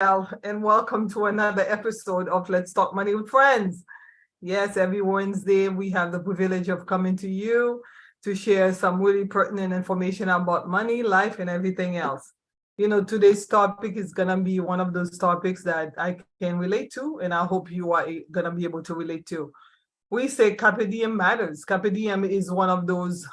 And welcome to another episode of Let's Talk Money with Friends. Yes, every Wednesday we have the privilege of coming to you to share some really pertinent information about money, life, and everything else. Today's topic is going to be one of those topics that I can relate to, and I hope you are going to be able to relate to. We say Carpe Diem Matters. Carpe Diem is one of those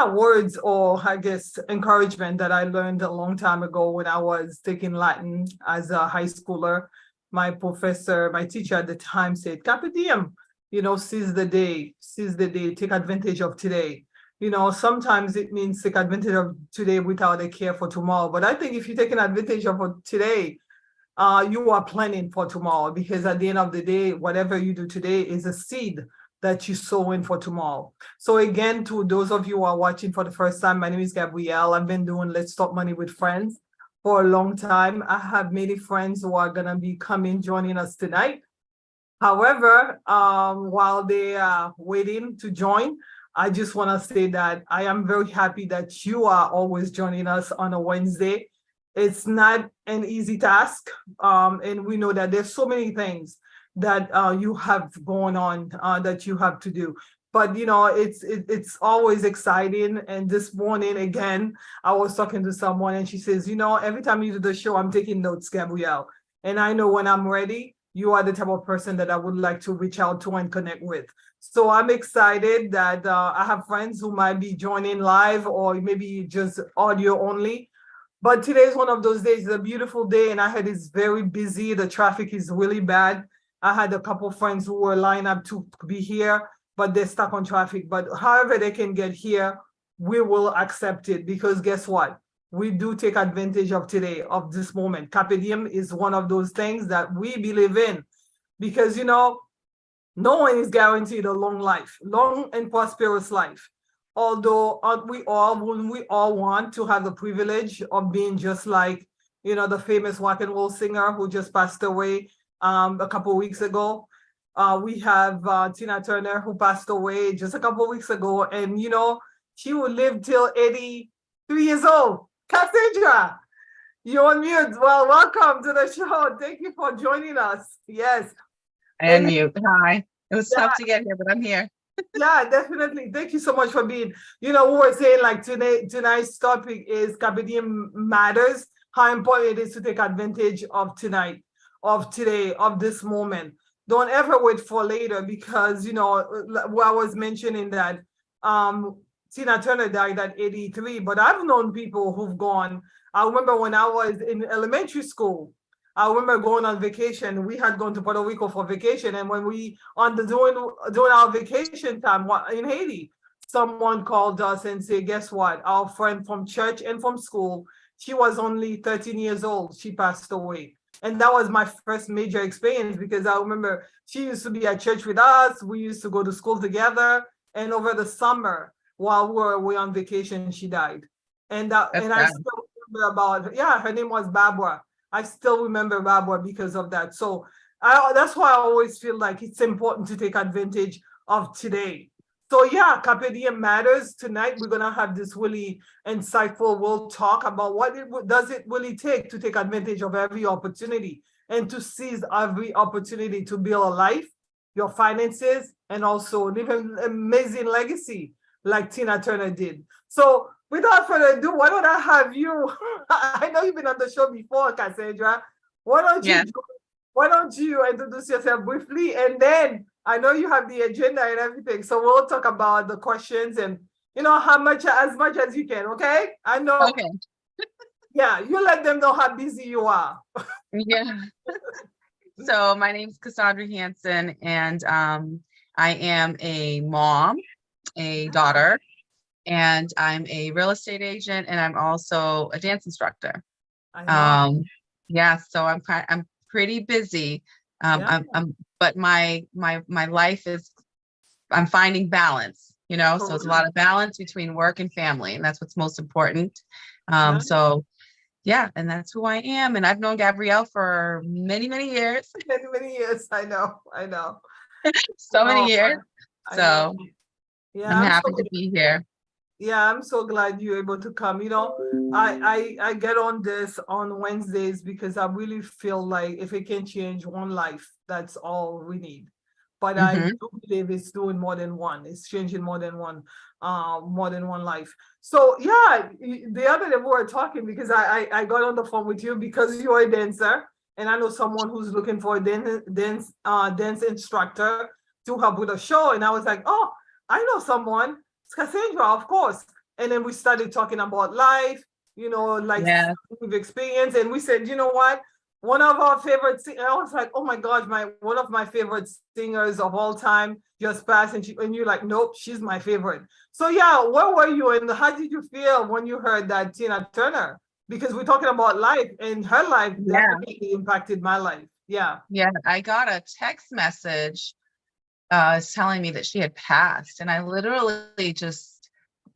words or I guess encouragement that I learned a long time ago when I was taking Latin as a high schooler. My professor, my teacher at the time said, Carpe diem, seize the day, take advantage of today. Sometimes it means take advantage of today without a care for tomorrow. But I think if you're taking advantage of today, you are planning for tomorrow, because at the end of the day, whatever you do today is a seed that you sow in for tomorrow. So again, to those of you who are watching for the first time, my name is Gabrielle. I've been doing Let's Talk Money with Friends for a long time. I have many friends who are going to be joining us tonight. However, while they are waiting to join, I just want to say that I am very happy that you are always joining us on a Wednesday. It's not an easy task, and we know that there's so many things that you have going on that you have to do. But it's always exciting. And this morning again, I was talking to someone and she says, every time you do the show, I'm taking notes, Gabrielle. And I know when I'm ready, you are the type of person that I would like to reach out to and connect with. So I'm excited that I have friends who might be joining live or maybe just audio only. But today is one of those days. It's a beautiful day, and I heard it's very busy. The traffic is really bad. I had a couple of friends who were lined up to be here, but they're stuck on traffic. But however they can get here, we will accept it, because guess what? We do take advantage of today, of this moment. Carpe diem is one of those things that we believe in, because, no one is guaranteed a long and prosperous life. Although we all want to have the privilege of being just like, the famous rock and roll singer who just passed away a couple of weeks ago. We have Tina Turner, who passed away just a couple of weeks ago, and she will live till 83 years old. Cassandra, you're on mute. Well, welcome to the show. Thank you for joining us. Yes. And mute. Hi. It was tough to get here, but I'm here. Yeah, definitely. Thank you so much for being. We were saying like tonight's topic is Carpe Diem Matters. How important it is to take advantage of tonight, of today, of this moment. Don't ever wait for later, because what I was mentioning that Tina Turner died at 83, but I've known people who've gone. I remember when I was in elementary school, I remember going on vacation. We had gone to Puerto Rico for vacation, and when we during our vacation time in Haiti, someone called us and said, "Guess what? Our friend from church and from school, she was only 13 years old. She passed away." And that was my first major experience, because I remember she used to be at church with us. We used to go to school together, and over the summer, while we were away on vacation, she died. And I still remember her name was Barbara. I still remember Barbara because of that. So that's why I always feel like it's important to take advantage of today. So yeah, Carpe Diem Matters. Tonight we're gonna have this really insightful. We'll talk about what does it really take to take advantage of every opportunity and to seize every opportunity to build a life, your finances, and also live an amazing legacy like Tina Turner did. So without further ado, why don't I have you? I know you've been on the show before, Cassandra. Why don't you introduce yourself briefly, and then I know you have the agenda and everything, so we'll talk about the questions and as much as you can. Okay? I know. Okay. Yeah, you let them know how busy you are. Yeah. So my name is Cassandra Hansen, and I am a mom, a daughter, and I'm a real estate agent, and I'm also a dance instructor. Yeah, so I'm pretty busy. But my life is, I'm finding balance, so it's a lot of balance between work and family, and that's what's most important. So yeah, and that's who I am. And I've known Gabrielle for many, many years. Many years. I know. So many years. So yeah, I'm happy to be here. Yeah, I'm so glad you're able to come. I get on this on Wednesdays because I really feel like if it can change one life, that's all we need. But I Hmm. do believe it's doing more than one. It's changing more than one life. So yeah, the other day we were talking because I got on the phone with you because you're a dancer, and I know someone who's looking for a dance instructor to help with a show, and I was like, oh, I know someone. It's Cassandra, of course. And then we started talking about life, like Yeah. we've experienced. And we said, you know what? One of our favorite I was like, oh my gosh, my one of my favorite singers of all time just passed. And you're like, nope, she's my favorite. So yeah, where were you and how did you feel when you heard that Tina Turner? Because we're talking about life, and her life Yeah. definitely impacted my life. Yeah. Yeah. I got a text message telling me that she had passed, and I literally just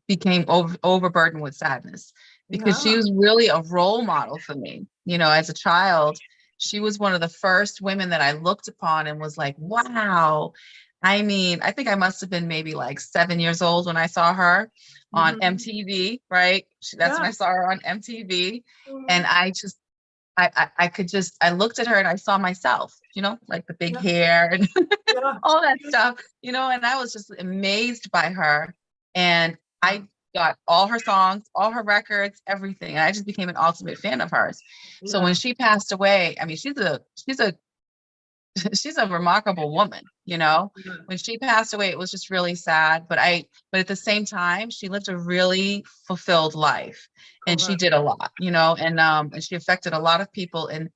became overburdened with sadness because she Yeah. was really a role model for me. As a child, she was one of the first women that I looked upon and was like, wow. I mean, I think I must have been maybe like 7 years old when I saw her on Mhm. MTV, right? That's when Yeah. I saw her on MTV. And Mhm. I just, I could just, I looked at her and I saw myself, like the big Yeah. hair and Yeah. all that stuff, and I was just amazed by her. And I got all her songs, all her records, everything. And I just became an ultimate fan of hers. So when Yeah. she passed away, I mean, she's a she's a remarkable woman, Yeah. when she passed away, it was just really sad, but at the same time, she lived a really fulfilled life, and she Correct. did a lot, and she affected a lot of people, and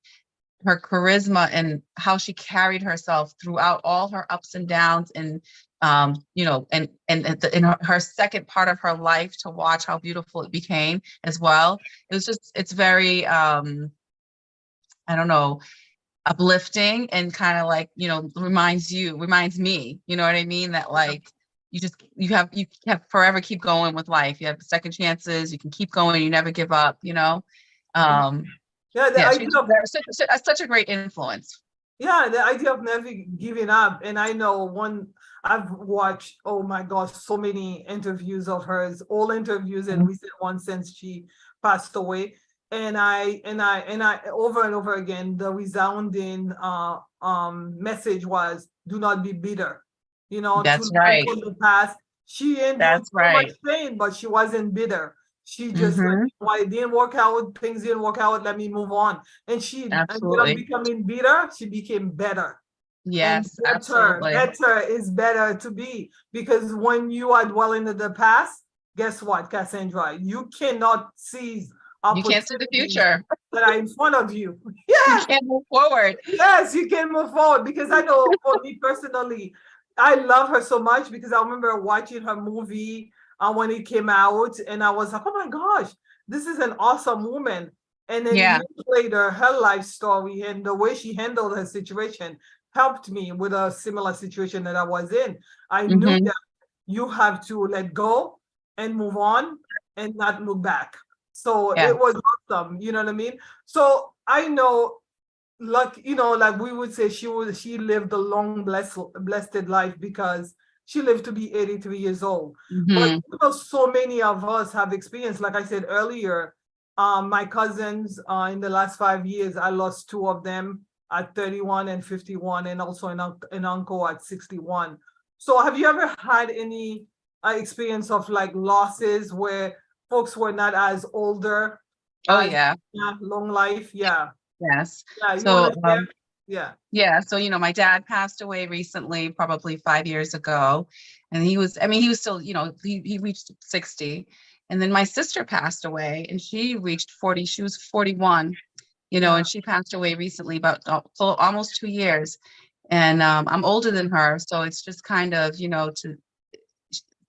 her charisma and how she carried herself throughout all her ups and downs, and in her second part of her life, to watch how beautiful it became as well. It's very I don't know, uplifting, and kind of like, reminds me, you know what I mean, that Yeah. like you have forever keep going with life. You have second chances, you can keep going, you never give up. Yeah. um Yeah. The yeah, idea she's of such a great influence. Yeah, the idea of never giving up. And I know I've watched, oh my gosh, so many interviews of hers, all interviews and Mhm. recent ones since she passed away. And I over and over again, the resounding message was do not be bitter, to That's learn right. from the past. She endured That's so much right. pain, but she wasn't bitter. She just like, Hmm. why it didn't work out, things didn't work out, let me move on. And she ended up Absolutely. becoming bitter, she became better. And Yes, better, absolutely. better is better to be. Because when you are dwelling in the past, guess what, Cassandra? You cannot seize You can't see the opportunities future. that are in front of you. You Yes, can't move forward. yes, you can move forward. Because I know for me personally, I love her so much because I remember watching her movie when it came out, and I was like, oh my gosh, this is an awesome woman. And then Yeah. years later, her life story and the way she handled her situation helped me with a similar situation that I was in. I knew Hmm. that you have to let go and move on and not look back. So Yeah. it was awesome, you know what I mean? So I know, like, like we would say, she lived a long blessed life because she lived to be 83 years old. But Hmm. so many of us have experienced, like I said earlier, my cousins, in the last 5 years, I lost two of them at 31 and 51, and also an uncle at 61. So have you ever had any experience of like losses where folks were not as older Oh as, yeah. yeah, long life? Yeah. Yes. Yeah, you want So to share? Yeah. yeah, so my dad passed away recently, probably 5 years ago. And he was still, he reached 60. And then my sister passed away, and she reached 40. She was 41, Yeah. and she passed away recently, about so almost 2 years. And I'm older than her. So it's just kind of,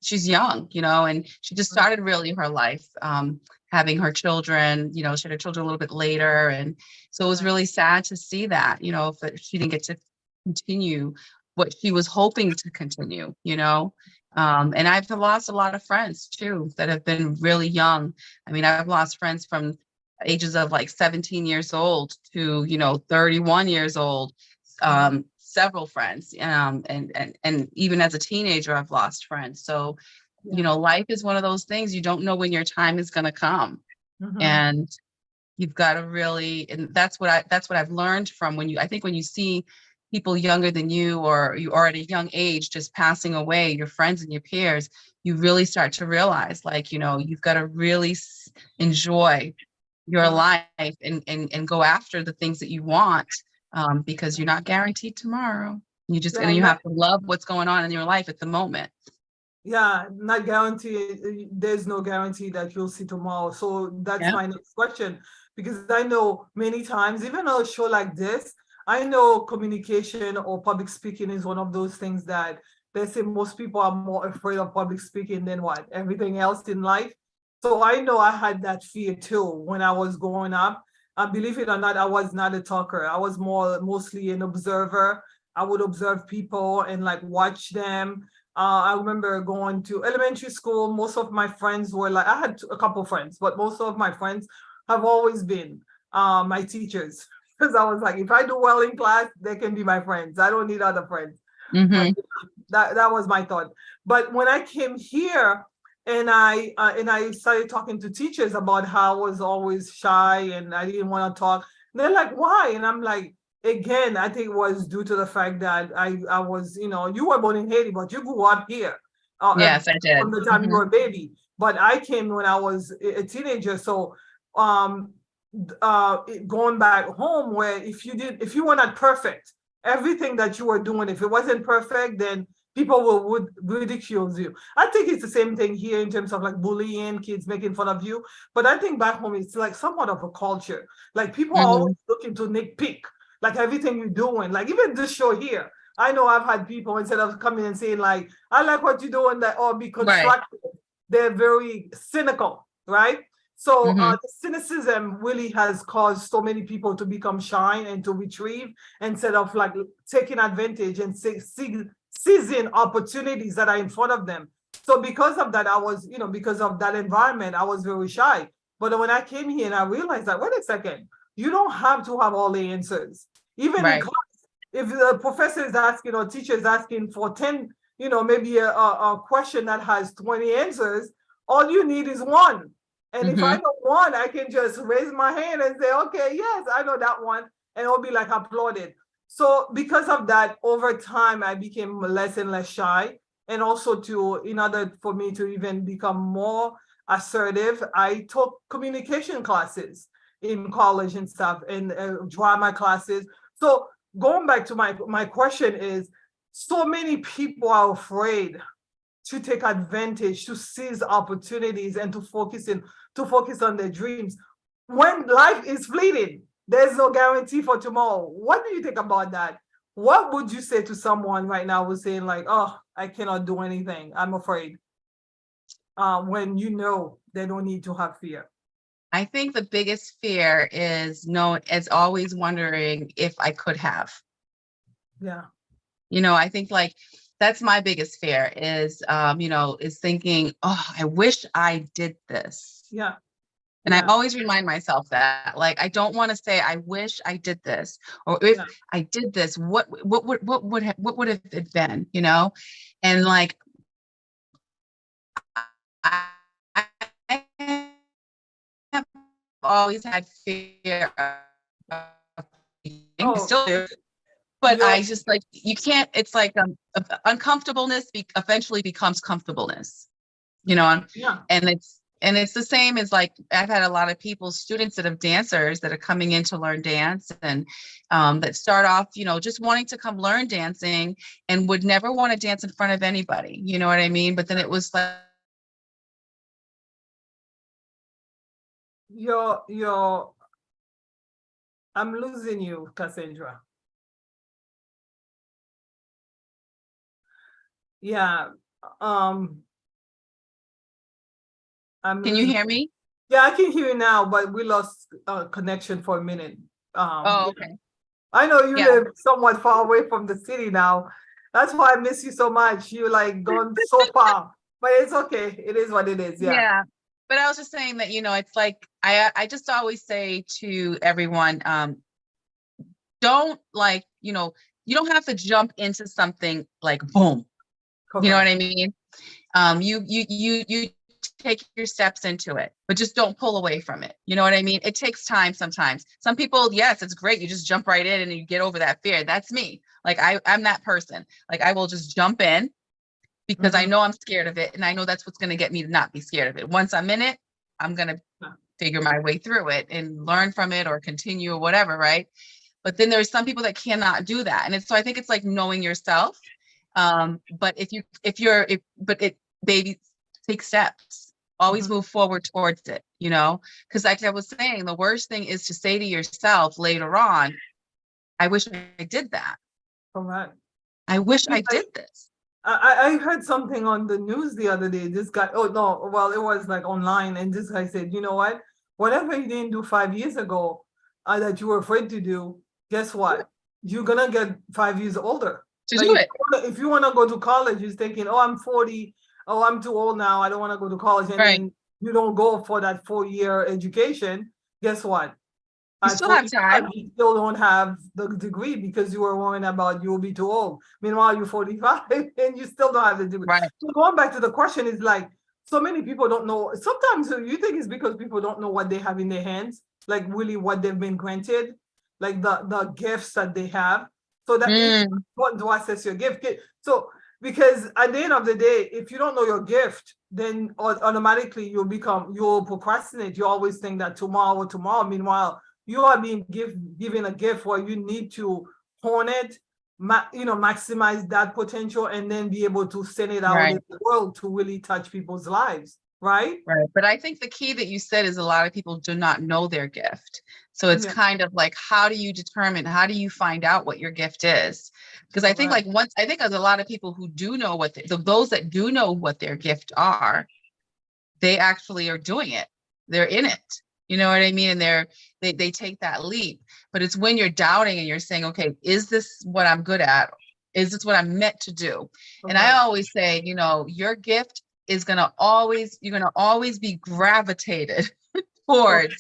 she's young, and she just started really her life, having her children. She had her children a little bit later. And so it was Right. really sad to see that, if she didn't get to continue what she was hoping to continue. And I've lost a lot of friends too that have been really young. I mean, I've lost friends from ages of like 17 years old to, 31 years old. Yeah. Several friends, and even as a teenager, I've lost friends. So You know, life is one of those things, you don't know when your time is going to come. Mhm. And you've got to really, and that's what I've learned from I think when you see people younger than you, or you are at a young age just passing away, your friends and your peers, you really start to realize, like, you know, you've got to really enjoy your life and go after the things that you want, because you're not guaranteed tomorrow. Yeah, And you have to love what's going on in your life at the moment. yeah, not guarantee. There's no guarantee that you'll see tomorrow. So that's my next question, because I know many times, even on a show like this, I know communication or public speaking is one of those things that they say most people are more afraid of public speaking than what everything else in life. So I know I had that fear too when I was growing up. Believe it or not, I was not a talker. I was mostly an observer. I would observe people and like watch them. I remember going to elementary school. Most of my friends were like, I had a couple friends, but most of my friends have always been my teachers. Because I was like, if I do well in class, they can be my friends. I don't need other friends. Mm-hmm. But that was my thought. But when I came here and I started talking to teachers about how I was always shy and I didn't want to talk, they're like, why? And I'm like, again, I think it was due to the fact that I was, you know, you were born in Haiti, but you grew up here. Yes, I did. From the time you were a baby. But I came when I was a teenager. So going back home, where if you were not perfect, everything that you were doing, if it wasn't perfect, then people would ridicule you. I think it's the same thing here in terms of like bullying, kids making fun of you. But I think back home it's like somewhat of a culture. Like people are always looking to nitpick, like everything you're doing. Like even this show here, I know I've had people, instead of coming and saying like, I like what you're doing, that or be constructive, they're very cynical, right? So the cynicism really has caused so many people to become shy and to retrieve instead of like taking advantage and seizing opportunities that are in front of them. So because of that, I was, you know, because of that environment, I was very shy. But when I came here and I realized that, wait a second, you don't have to have all the answers. Even in class, if the professor is asking or teacher is asking for 10, you know, maybe a question that has 20 answers, all you need is one. And if I know one, I can just raise my hand and say, okay, yes, I know that one. And it'll be like applauded. So because of that, over time, I became less and less shy. And also in order for me to even become more assertive, I took communication classes in college and stuff, and drama classes. So going back to my question is, so many people are afraid to take advantage, to seize opportunities, and to focus on their dreams. When life is fleeting, there's no guarantee for tomorrow. What do you think about that? What would you say to someone right now who's saying like, oh, I cannot do anything, I'm afraid, when you know they don't need to have fear? I think the biggest fear is always wondering if I could have. Yeah. You know, I think like that's my biggest fear is, is thinking, oh, I wish I did this. Yeah. And I always remind myself that, like, I don't want to say, I wish I did this, or if I did this, what would have it been, you know? And like, I have always had fear of still do. But I just like, you can't, it's like uncomfortableness eventually becomes comfortableness, you know? And it's the same as like, I've had a lot of students that have dancers that are coming in to learn dance and that start off, you know, just wanting to come learn dancing and would never want to dance in front of anybody, you know what I mean? But then it was like, I'm losing you, Cassandra. Yeah. Can you hear me? Yeah, I can hear you now, but we lost connection for a minute. Okay. I know you live somewhat far away from the city now. That's why I miss you so much. You like gone so far, but it's okay. It is what it is. Yeah. But I was just saying that, you know, it's like, I just always say to everyone, don't like, you know, you don't have to jump into something like boom. Correct. You know what I mean? You take your steps into it, but just don't pull away from it. You know what I mean? It takes time sometimes. Some people, yes, it's great. You just jump right in and you get over that fear. That's me. Like I'm that person. Like I will just jump in because I know I'm scared of it. And I know that's what's going to get me to not be scared of it. Once I'm in it, I'm going to figure my way through it and learn from it or continue or whatever. Right. But then there's some people that cannot do that. And so I think it's like knowing yourself. But baby, take steps, always move forward towards it, you know, because like I was saying, the worst thing is to say to yourself later on, I wish I did that. Correct. I wish I did this. I heard something on the news the other day. This guy, oh no, well, it was like online, and this guy said, you know what? Whatever you didn't do 5 years ago that you were afraid to do, guess what? You're gonna get 5 years older. To do it. If you want to go to college, you're thinking, oh, I'm 40. Oh, I'm too old now. I don't want to go to college. And then you don't go for that 4-year education. Guess what? You still have time. You still don't have the degree because you were worrying about you'll be too old. Meanwhile, you're 45 and you still don't have the degree. Right. So going back to the question is like, so many people don't know. Sometimes you think it's because people don't know what they have in their hands, like really what they've been granted, like the gifts that they have. So that is important to assess your gift. So because at the end of the day, if you don't know your gift, then automatically you'll procrastinate. You always think that tomorrow. Meanwhile, you are being given a gift where you need to hone it, maximize that potential, and then be able to send it out in the world to really touch people's lives. Right. But I think the key that you said is a lot of people do not know their gift. So it's kind of like, how do you find out what your gift is? Because I think there's a lot of people who do know those that do know what their gift are, they actually are doing it. They're in it. You know what I mean? And they take that leap. But it's when you're doubting and you're saying, okay, is this what I'm good at? Is this what I'm meant to do? And I always say, your gift is you're going to always be gravitated towards.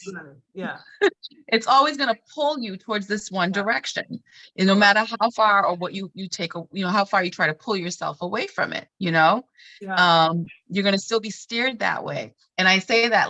It's always going to pull you towards this one direction. And no matter how far or what you take, how far you try to pull yourself away from it, you're going to still be steered that way. And I say that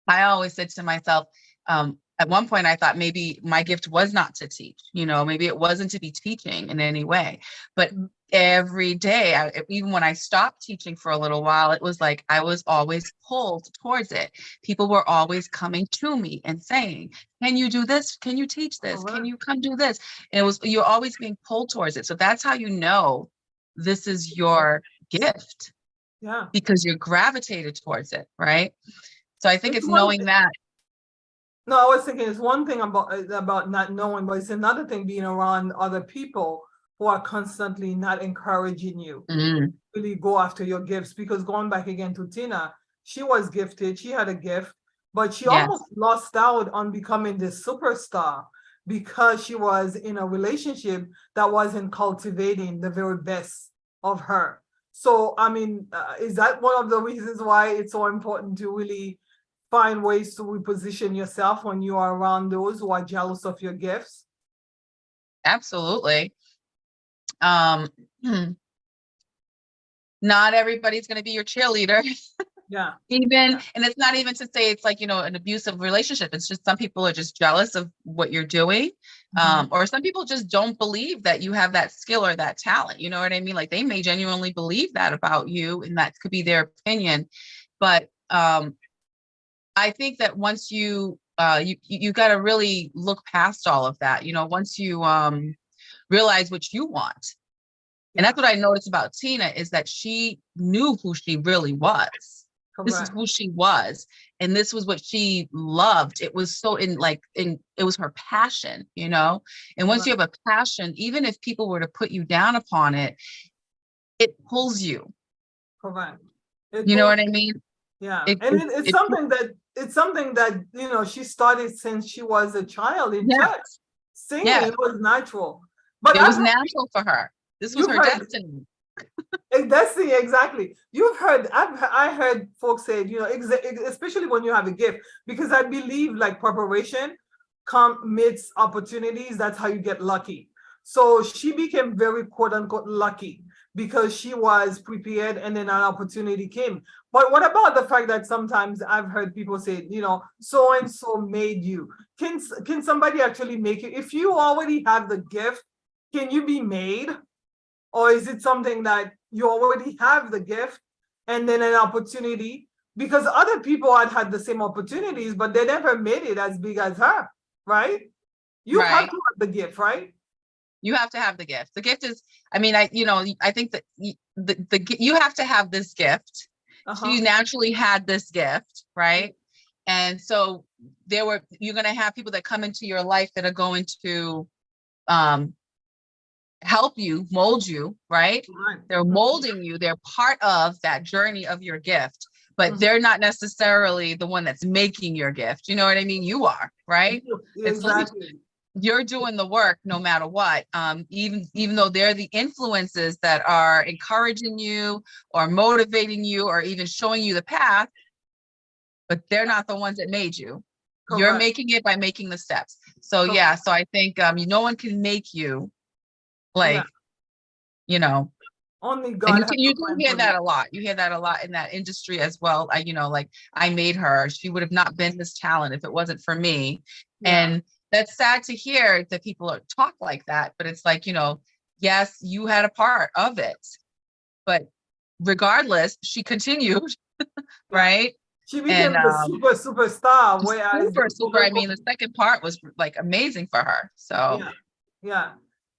I always said to myself, at one point I thought maybe my gift was not to teach, maybe it wasn't to be teaching in any way, but every day, even when I stopped teaching for a little while, it was like I was always pulled towards it. People were always coming to me and saying, can you do this? Can you teach this? Can you come do this? And you're always being pulled towards it. So that's how you know this is your gift. Yeah. Because you're gravitated towards it, right? So I think it's knowing that. No, I was thinking it's one thing about not knowing, but it's another thing being around other people who are constantly not encouraging you really go after your gifts. Because going back again to Tina, she was gifted, she had a gift, but she almost lost out on becoming this superstar because she was in a relationship that wasn't cultivating the very best of her. So, I mean, is that one of the reasons why it's so important to really find ways to reposition yourself when you are around those who are jealous of your gifts? Absolutely. Not everybody's going to be your cheerleader. Yeah. And it's not even to say it's like, an abusive relationship. It's just some people are just jealous of what you're doing. Or some people just don't believe that you have that skill or that talent. You know what I mean? Like they may genuinely believe that about you, and that could be their opinion. But I think that once you got to really look past all of that, once you realize what you want. And that's what I noticed about Tina, is that she knew who she really was. Correct. This is who she was. And this was what she loved. It was so it was her passion, And once you have a passion, even if people were to put you down upon it, it pulls you. Correct. You know what I mean? Yeah. It's something that, she started since she was a child in church. Singing, it was natural. But it was natural for her. This was her destiny. Destiny, exactly. I heard folks say, especially when you have a gift, because I believe like preparation comes amidst opportunities. That's how you get lucky. So she became very quote unquote lucky because she was prepared and then an opportunity came. But what about the fact that sometimes I've heard people say, so and so made you? Can somebody actually make you? If you already have the gift, can you be made? Or is it something that you already have the gift and then an opportunity? Because other people had the same opportunities, but they never made it as big as her, right? You have Right. to have the gift, right? You have to have the gift. The gift is, I mean, I think that you have to have this gift. She Uh-huh. naturally had this gift, right? And so you're going to have people that come into your life that are going to um, help you, mold you, right? Right. They're molding you. They're part of that journey of your gift, but they're not necessarily the one that's making your gift. You know what I mean? You are, right? It's like Exactly. you're doing the work no matter what. Even though they're the influences that are encouraging you or motivating you or even showing you the path, but they're not the ones that made you. You're Correct. making it by making the steps. So Correct. yeah, so I think no one can make you, Yeah. like, you know, Only and God has you a do plan hear for you. that a lot. You hear that a lot in that industry as well. Like I made her. She would have not been this talent if it wasn't for me. Yeah. And that's sad to hear that people talk like that. But it's like, yes, you had a part of it. But regardless, she continued, Yeah. right? She And became the superstar, whereas super, super. I mean, the second part was like amazing for her. So yeah, yeah.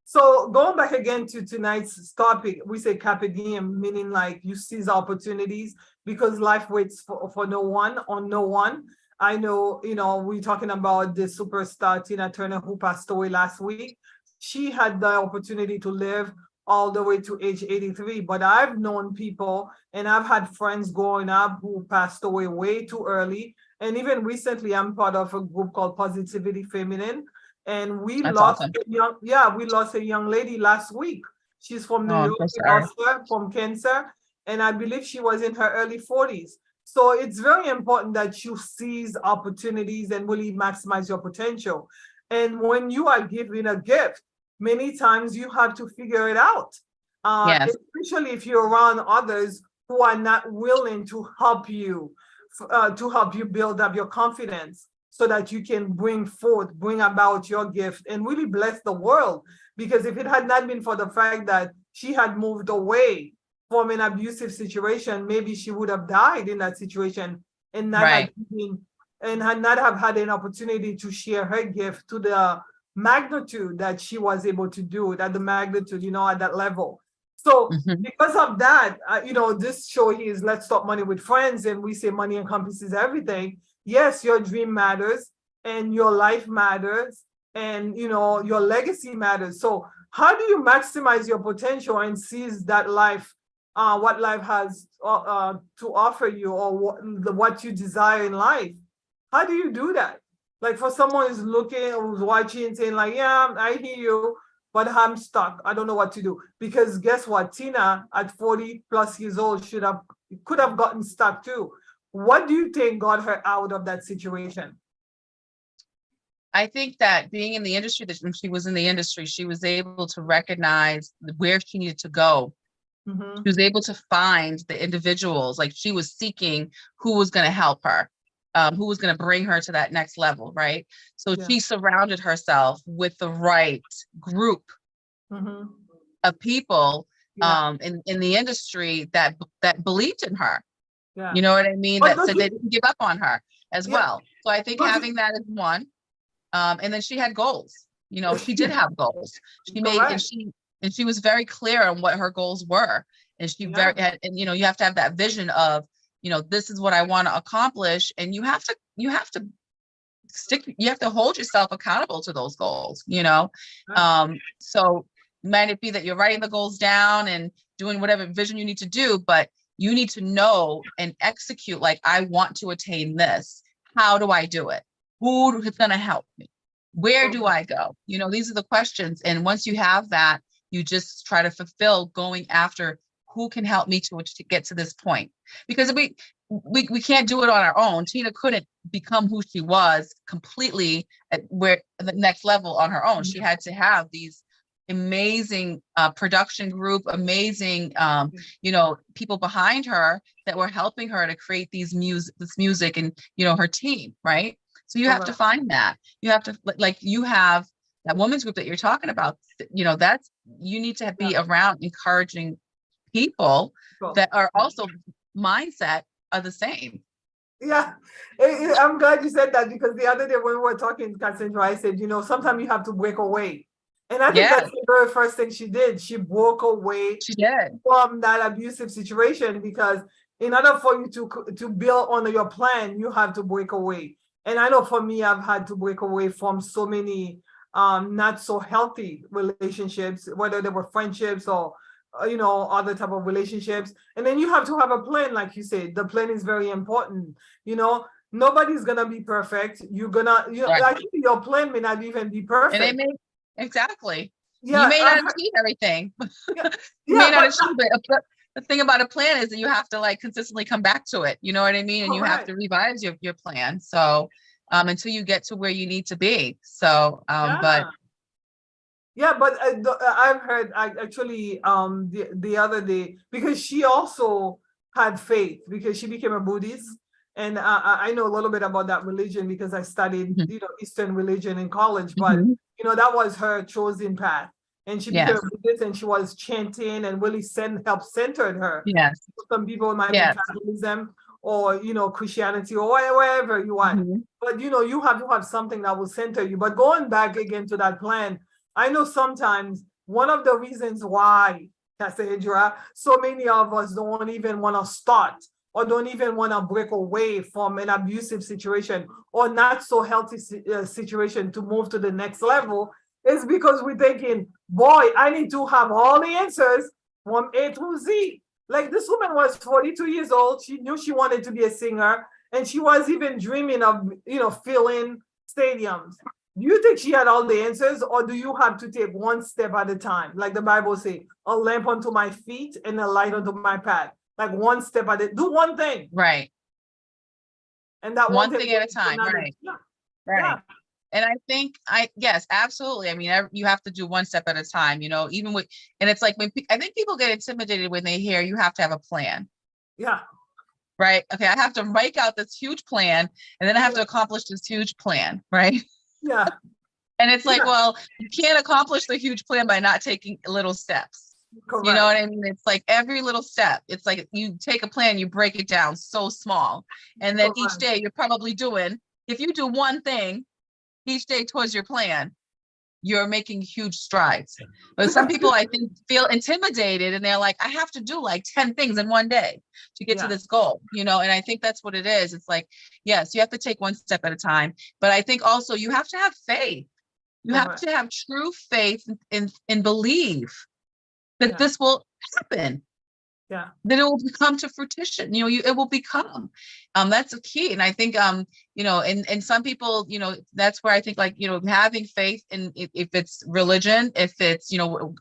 So going back again to tonight's topic, we say carpe diem, meaning like you seize opportunities because life waits for no one on no one. I know, we're talking about the superstar Tina Turner who passed away last week. She had the opportunity to live all the way to age 83, but I've known people and I've had friends growing up who passed away way too early. And even recently, I'm part of a group called Positivity Feminine, and that's awesome. we lost a young lady last week. She's from Oh, New I'm York. so We sorry. lost her from cancer, and I believe she was in her early 40s. So it's very important that you seize opportunities and really maximize your potential. And when you are given a gift, many times you have to figure it out, Yes. especially if you're around others who are not willing to help you build up your confidence so that you can bring about your gift and really bless the world. Because if it had not been for the fact that she had moved away from an abusive situation, maybe she would have died in that situation and not Right. had not have had an opportunity to share her gift to the magnitude that she was able to do it at the magnitude, at that level. So Hmm. because of that, this show here is Let's Talk Money with Friends, and we say money encompasses everything. Yes, your dream matters and your life matters and, your legacy matters. So how do you maximize your potential and seize that life, what life has to offer you, or what you desire in life? How do you do that? Like for someone who's looking, who's watching, saying like, yeah, I hear you, but I'm stuck. I don't know what to do. Because guess what? Tina at 40 plus years old could have gotten stuck too. What do you think got her out of that situation? I think that being in the industry, that when she was in the industry, she was able to recognize where she needed to go. She Mm-hmm. was able to find the individuals, like she was seeking who was going to help her, who was going to bring her to that next level, right? So Yeah. she surrounded herself with the right group Mm-hmm. of people Yeah. in the industry that believed in her. Yeah. You know what I mean? But That don't said they you, didn't give up on her as yeah, well. So I think don't you, having that is one. And then she had goals. She did have goals. She made correct. and she was very clear on what her goals were. And she Yeah. you have to have that vision of, this is what I want to accomplish. And you have to hold yourself accountable to those goals. Right. So might it be that you're writing the goals down and doing whatever vision you need to do, but you need to know and execute, like, I want to attain this. How do I do it? Who is going to help me? Where do Correct. I go? These are the questions. And once you have that, you just try to fulfill going after who can help me to get to this point. Because we can't do it on our own. Tina couldn't become who she was completely at the next level on her own. She had to have these amazing production group, amazing people behind her that were helping her to create this music and her team, right? So you have to find that. You have to like you have that women's group that you're talking about, that's you need to be around encouraging people that are also mindset are the same. Yeah, I'm glad you said that, because the other day when we were talking, Cassandra, I said, sometimes you have to break away. And I think that's the very first thing she did. She broke away from that abusive situation, because in order for you to build on your plan, you have to break away. And I know for me, I've had to break away from so many not so healthy relationships, whether they were friendships or other type of relationships. And then you have to have a plan, like you said. The plan is very important. Nobody's gonna be perfect. I think your plan may not even be perfect. And exactly. You may not achieve everything. You may not achieve it. But the thing about a plan is that you have to like consistently come back to it. You know what I mean? And you have to revise your plan. So until you get to where you need to be. So but I've heard actually the other day, because she also had faith, because she became a Buddhist, and I know a little bit about that religion because I studied Eastern religion in college, but that was her chosen path, and she became a Buddhist, and she was chanting and really helped centered her. Yes, some people might be Catholicism or Christianity or wherever you want, but you have to have something that will center you. But going back again to that plan, I know sometimes one of the reasons why, Cassandra, so many of us don't even want to start or don't even want to break away from an abusive situation or not so healthy situation to move to the next level is because we're thinking, boy, I need to have all the answers from A to Z. Like, this woman was 42 years old. She knew she wanted to be a singer, and she was even dreaming of, filling stadiums. Do you think she had all the answers, or do you have to take one step at a time? Like the Bible says, a lamp unto my feet and a light unto my path. Like one step at a do one thing. Right. And that one thing at a time. Right. Yeah. Right. Yeah. And I think yes, absolutely. I mean, you have to do one step at a time, even with, and it's like I think people get intimidated when they hear you have to have a plan. Yeah. Right. Okay. I have to write out this huge plan, and then I have to accomplish this huge plan. Right. Yeah. And it's like, well, you can't accomplish the huge plan by not taking little steps. Correct. You know what I mean? It's like every little step. It's like you take a plan, you break it down so small. And then each day you're probably doing, if you do one thing each day towards your plan, you're making huge strides. But some people, I think, feel intimidated, and they're like, I have to do like 10 things in one day to get to this goal, and I think that's what it is. It's like, yes, you have to take one step at a time, but I think also you have to have faith. You have to have true faith and believe that this will happen. Yeah. That it will come to fruition. It will become. That's a key. And I think, and some people, that's where I think, like, having faith in, if it's religion, if it's,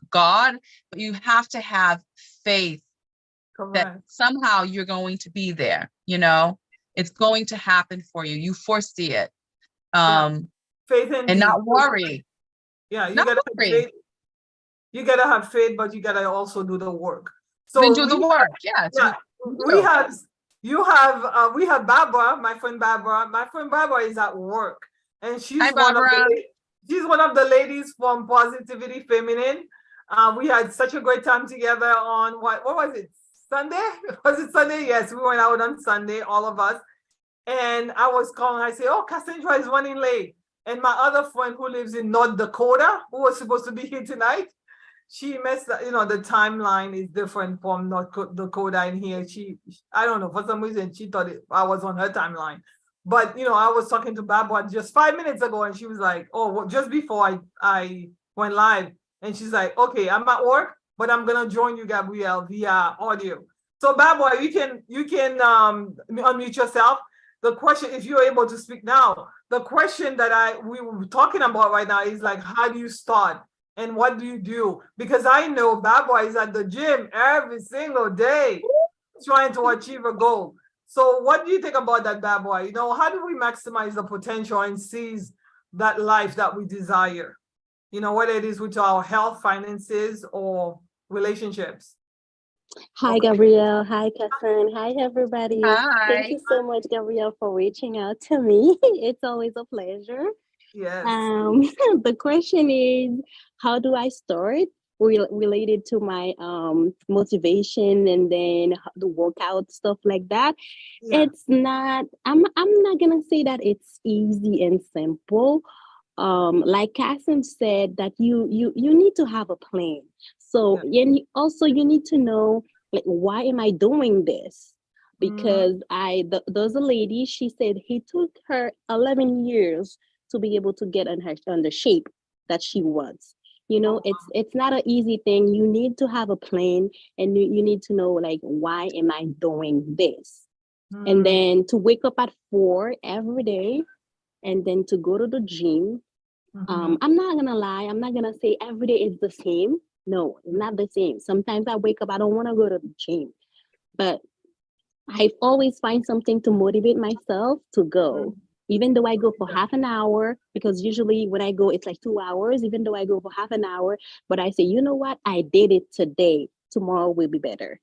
God, but you have to have faith that somehow you're going to be there. It's going to happen for you. You foresee it. Faith and not worry. Yeah, you gotta have faith. You gotta have faith, but you gotta also do the work. So then do the work. Yeah. We have Barbara, my friend Barbara. My friend Barbara is at work, and she's one of the ladies from Positivity Feminine. We had such a great time together on what was it? Sunday? Was it Sunday? Yes, we went out on Sunday, all of us. And I was calling. I say, "Oh, Cassandra is running late." And my other friend who lives in North Dakota, who was supposed to be here tonight, she messed up, the timeline is different from North Dakota in here. I don't know, for some reason, she thought I was on her timeline. But, I was talking to Barbara just 5 minutes ago, and she was like, oh, just before I went live. And she's like, okay, I'm at work, but I'm going to join you, Gabrielle, via audio. So Barbara, you can unmute yourself. The question, if you're able to speak now, the question that we were talking about right now is like, how do you start and what do you do? Because I know Barbara is at the gym every single day trying to achieve a goal. So what do you think about that, Barbara? How do we maximize the potential and seize that life that we desire? whether it is with our health, finances, or relationships. Hi, Gabrielle. Hi, Catherine. Hi, everybody. Thank Hi. you so much, Gabrielle, for reaching out to me. It's always a pleasure. Yes. The question is, how do I start? Related to my motivation and then the workout stuff like that. Yeah. It's not. I'm not gonna say that it's easy and simple. Like Cassim said, that you need to have a plan. So and also you need to know, like, why am I doing this? Because there's a lady, she said it took her 11 years to be able to get on the shape that she wants. It's not an easy thing. You need to have a plan, and you need to know, like, why am I doing this? And then to wake up at 4 every day, and then to go to the gym. I'm not gonna lie, I'm not gonna say every day is the same. No, not the same. Sometimes I wake up, I don't want to go to the gym, but I always find something to motivate myself to go. Even though I go for half an hour, because usually when I go, it's like 2 hours, even though I go for half an hour, but I say, you know what? I did it today. Tomorrow will be better.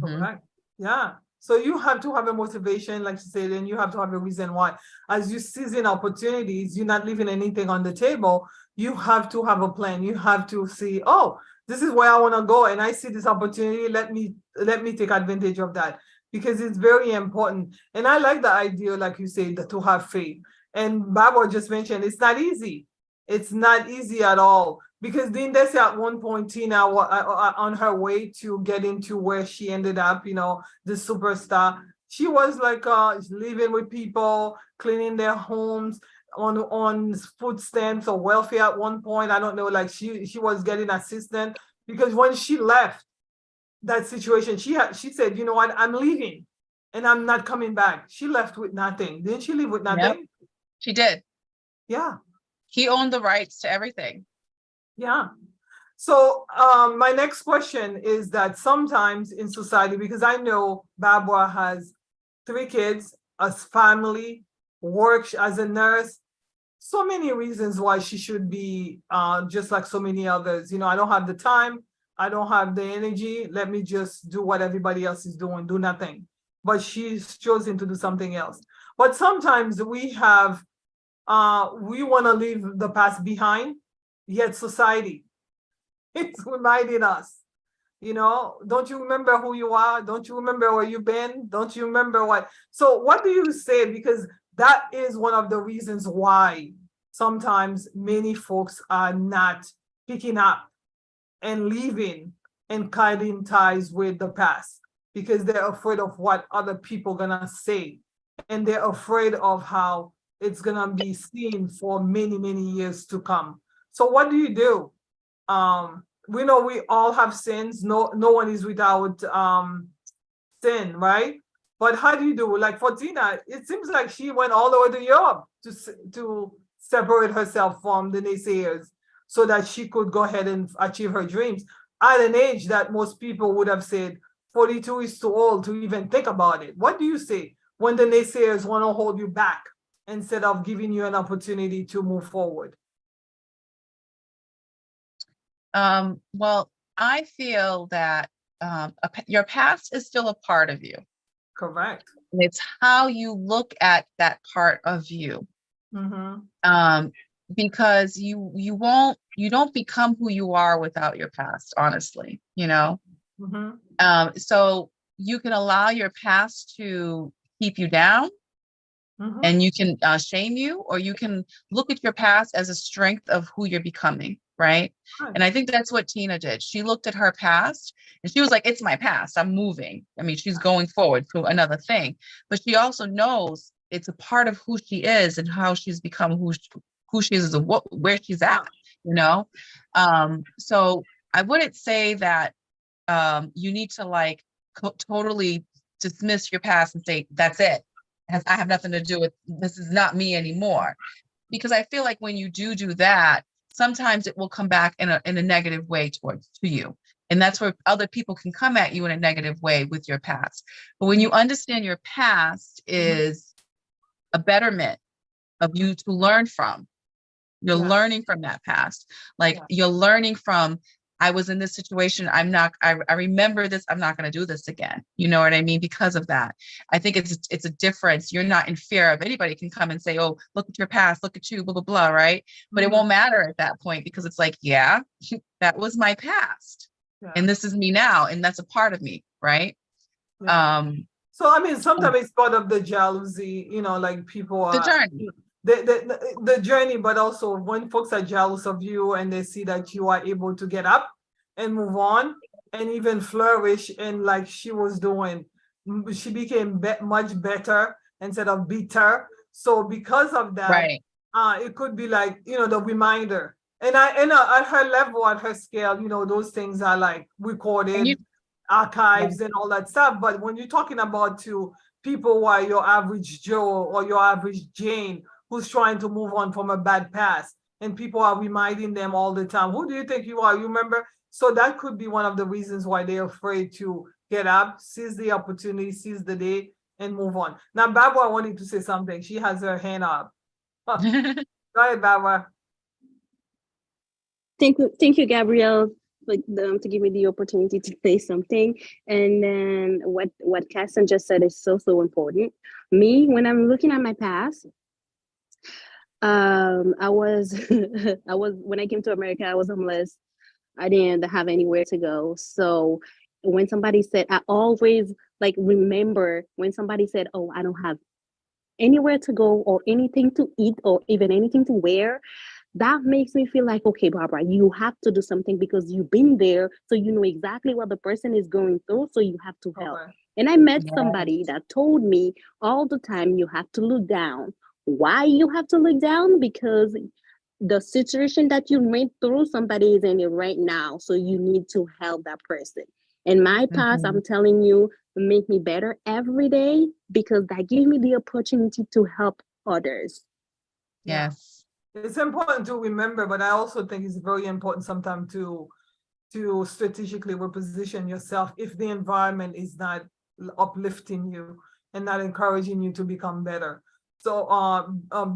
Correct. Yeah. So you have to have a motivation, like you said, and you have to have a reason why. As you season opportunities, you're not leaving anything on the table. You have to have a plan. You have to see, oh, this is where I want to go, and I see this opportunity. Let me take advantage of that, because it's very important. And I like the idea, like you said, to have faith. And Barbara just mentioned, it's not easy. It's not easy at all. Because didn't they say at one point Tina on her way to getting to where she ended up, the superstar, she was like living with people, cleaning their homes, on food stamps or welfare at one point. I don't know, like she was getting assistance, because when she left that situation, she said, you know what, I'm leaving and I'm not coming back. She left with nothing. Didn't she leave with nothing? Yep, she did. Yeah. He owned the rights to everything. Yeah. So my next question is that sometimes in society, because I know Barbara has 3 kids, a family, works as a nurse, so many reasons why she should be just like so many others. I don't have the time, I don't have the energy, let me just do what everybody else is doing, do nothing. But she's chosen to do something else. But sometimes we want to leave the past behind, yet society, it's reminding us, don't you remember who you are? Don't you remember where you've been? Don't you remember what? So what do you say? Because that is one of the reasons why sometimes many folks are not picking up and leaving and cutting ties with the past, because they're afraid of what other people are gonna say. And they're afraid of how it's gonna be seen for many, many years to come. So what do you do? We know we all have sins. No one is without sin, right? But how do you do? Like for Tina, it seems like she went all the way to Europe to separate herself from the naysayers, so that she could go ahead and achieve her dreams at an age that most people would have said 42 is too old to even think about it. What do you say when the naysayers want to hold you back instead of giving you an opportunity to move forward? Well, I feel that your past is still a part of you. Correct. And it's how you look at that part of you. Because you don't become who you are without your past, honestly, so you can allow your past to keep you down, and you can shame you, or you can look at your past as a strength of who you're becoming, right? And I think that's what Tina did. She looked at her past and she was like, it's my past, I'm moving. I mean, she's going forward to another thing, but she also knows it's a part of who she is and how she's become who she is, where she's at, so I wouldn't say that you need to like totally dismiss your past and say, that's it. I have nothing to do with, this is not me anymore. Because I feel like when you do that, sometimes it will come back in a negative way to you. And that's where other people can come at you in a negative way with your past. But when you understand your past is a betterment of you to learn from, You're Yeah. learning from that past. Like Yeah. you're learning from, I was in this situation. I remember this. I'm not going to do this again. You know what I mean? Because of that, I think it's a difference. You're not in fear of anybody can come and say, oh, look at your past, look at you, blah, blah, blah. Right. But it won't matter at that point because it's like, yeah, that was my past. Yeah. And this is me now. And that's a part of me. Right. Yeah. So I mean, sometimes it's part of the jealousy, like people The are journey. the journey, but also when folks are jealous of you and they see that you are able to get up and move on and even flourish, and like she was doing, she became much better instead of bitter. So because of that, Right. it could be like, the reminder. And at her level, at her scale, those things are like And recorded, you, archives and all that stuff. But when you're talking about to people who are your average Joe or your average Jane who's trying to move on from a bad past, and people are reminding them all the time, who do you think you are? You remember? So that could be one of the reasons why they're afraid to get up, seize the opportunity, seize the day, and move on. Now, Barbara wanted to say something. She has her hand up. Go ahead, Barbara. Thank you, Gabrielle, to give me the opportunity to say something. And then what Casson just said is so important. Me, when I'm looking at my past, I was when I came to America, I was homeless. I didn't have anywhere to go. So when somebody said, I always like remember when somebody said, "Oh, I don't have anywhere to go or anything to eat or even anything to wear," that makes me feel like, okay, Barbara, you have to do something because you've been there. So you know exactly what the person is going through. So you have to help. Okay. And I met Yes. somebody that told me all the time, you have to look down. Why you have to look down? Because the situation that you went through, somebody is in it right now. So you need to help that person. And my past, Mhm. I'm telling you, make me better every day because that gives me the opportunity to help others. Yeah. Yes. It's important to remember, but I also think it's very important sometimes to strategically reposition yourself if the environment is not uplifting you and not encouraging you to become better. So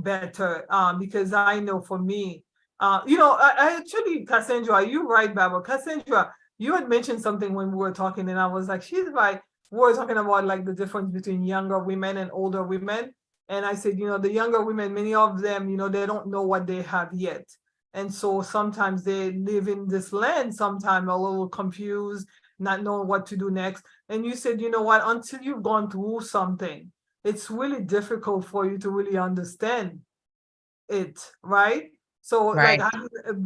better, because I know for me, I actually, Cassandra, you right, Barbara. Cassandra, you had mentioned something when we were talking, and I was like, she's right. We were talking about like the difference between younger women and older women. And I said, the younger women, many of them, they don't know what they have yet. And so sometimes they live in this land, sometimes a little confused, not knowing what to do next. And you said, you know what, until you've gone through something, it's really difficult for you to really understand it, right? So like Right. having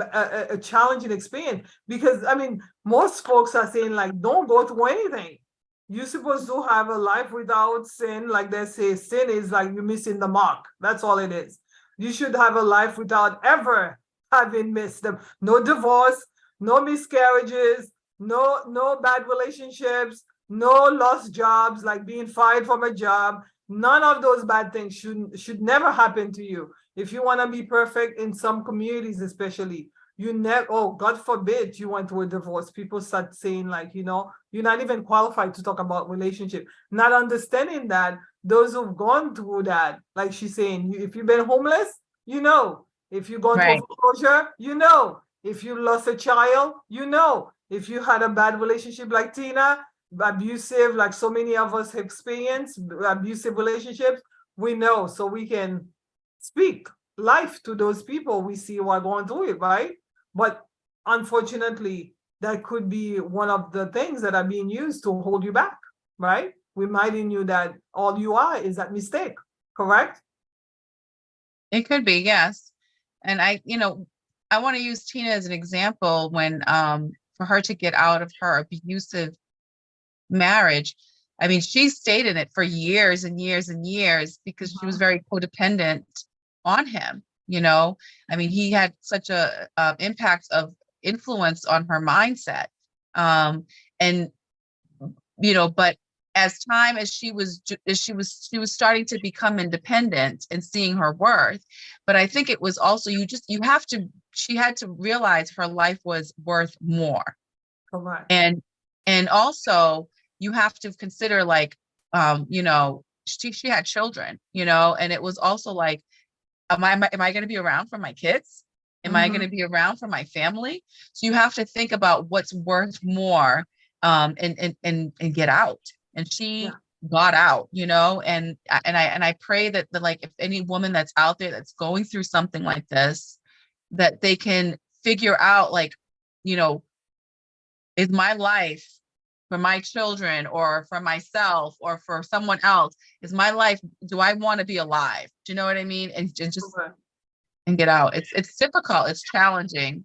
a challenging experience, because I mean, most folks are saying like, don't go through anything. You're supposed to have a life without sin. Like they say, sin is like you're missing the mark. That's all it is. You should have a life without ever having missed them. No divorce, no miscarriages, no bad relationships, no lost jobs, like being fired from a job. None of those bad things should never happen to you. If you want to be perfect in some communities, especially, you never, oh, God forbid you went through a divorce. People start saying, like, you're not even qualified to talk about relationship. Not understanding that those who've gone through that, like she's saying, if you've been homeless, if you've gone through a Right. foreclosure, if you lost a child, if you had a bad relationship like Tina, abusive, like so many of us have experienced abusive relationships, we know, so we can speak life to those people we see who are going through it, right? But unfortunately, that could be one of the things that are being used to hold you back, right? Reminding you that all you are is that mistake, correct? It could be, yes. And I want to use Tina as an example when for her to get out of her abusive marriage. I mean, she stayed in it for years and years and years because she was very codependent on him. I mean, he had such a impact of influence on her mindset. And but as she was starting to become independent and seeing her worth. But I think it was also she had to realize her life was worth more. Correct. And also you have to consider like, she had children, and it was also like, am I going to be around for my kids? Am I going to be around for my family? So you have to think about what's worth more, and get out. And she got out, and I pray that like, if any woman that's out there that's going through something like this, that they can figure out, like, is my life for my children or for myself or for someone else, is my life, do I want to be alive? Do you know what I mean? And just and get out. It's difficult. It's challenging.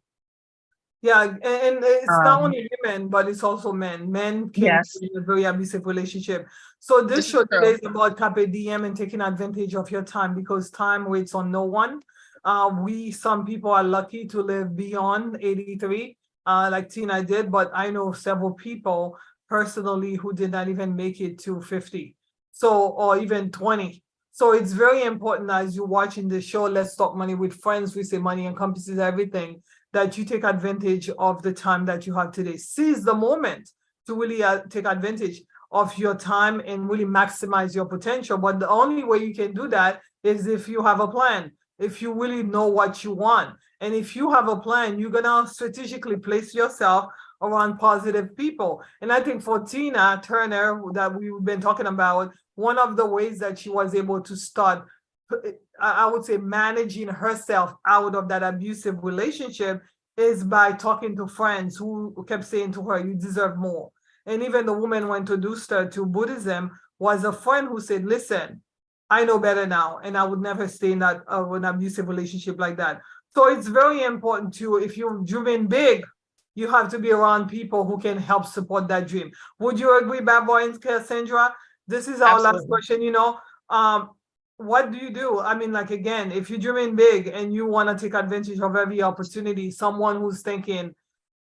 Yeah, and it's not only women, but it's also men. Men can Yes. be in a very abusive relationship. So this show today is about Carpe Diem and taking advantage of your time, because time waits on no one. Some people are lucky to live beyond 83, like Tina did, but I know several people personally who did not even make it to 50, or even 20. So it's very important, as you're watching the show, Let's Talk Money with Friends, we say money encompasses everything, that you take advantage of the time that you have today. Seize the moment to really take advantage of your time and really maximize your potential. But the only way you can do that is if you have a plan, if you really know what you want. And if you have a plan, you're gonna strategically place yourself around positive people. And I think for Tina Turner, that we've been talking about, one of the ways that she was able to start, I would say, managing herself out of that abusive relationship is by talking to friends who kept saying to her, you deserve more. And even the woman who introduced her to Buddhism was a friend who said, listen, I know better now, and I would never stay in that an abusive relationship like that. So it's very important to, if you're dreaming big, you have to be around people who can help support that dream. Would you agree, Barbara and Cassandra? This is our last question, what do you do? I mean, like, again, if you're dreaming big and you want to take advantage of every opportunity, someone who's thinking,